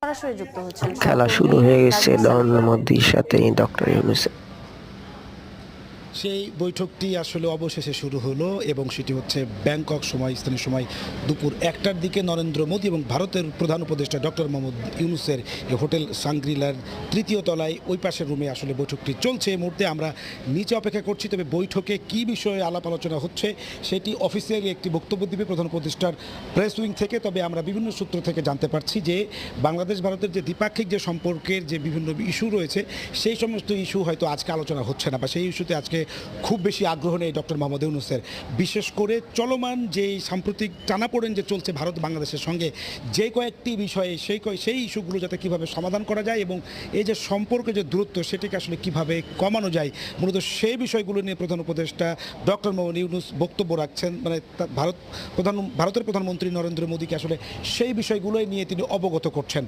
সরাসরি যুক্ত হচ্ছেন খেলা শুরু সহকর্মী হয়ে গেছে নাজমুল ইসলাম। নরেন্দ্র মোদির সাথে ডক্টর ইউনূসের। সেই বৈঠকটি আসলে অবশেষে শুরু হলো এবং সেটি হচ্ছে ব্যাংকক সময় স্থানীয় সময় দুপুর 1টার দিকে নরেন্দ্র মোদী এবং ভারতের প্রধান উপদেষ্টা ডক্টর মোহাম্মদ ইউনূসের হোটেল সাংগ্রিলার তৃতীয় তলায় ওই পাশের রুমে আসলে বৈঠকটি চলছে। এই মুহূর্তে আমরা নিচে অপেক্ষা করছি, তবে বৈঠকে কী বিষয়ে আলাপ আলোচনা হচ্ছে সেটি অফিসিয়ালি একটি বক্তব্য দিবে প্রধান উপদেষ্টার প্রেস উইং থেকে। তবে আমরা বিভিন্ন সূত্র থেকে জানতে পারছি যে বাংলাদেশ ভারতের যে দ্বিপাক্ষিক যে সম্পর্কের যে বিভিন্ন ইস্যু রয়েছে সেই সমস্ত ইস্যু হয়তো আজকে আলোচনা হচ্ছে না, বা সেই ইস্যুতে আজকে খুব বেশি আগ্রহ নেই ডক্টর মোহাম্মদ ইউনূসের। বিশেষ করে চলমান যেই সাম্প্রতিক টানাপোড়েন যে চলছে ভারত বাংলাদেশের সঙ্গে, যে কয়েকটি বিষয়ে সেই ইস্যুগুলো যাতে কীভাবে সমাধান করা যায় এবং এই যে সম্পর্কের যে দূরত্ব সেটিকে আসলে কীভাবে কমানো যায়, মূলত সেই বিষয়গুলো নিয়ে প্রধান উপদেষ্টা ডক্টর মোহাম্মদ ইউনূস বক্তব্য রাখছেন। মানে ভারতের প্রধানমন্ত্রী নরেন্দ্র মোদীকে আসলে সেই বিষয়গুলোই নিয়ে তিনি অবগত করছেন।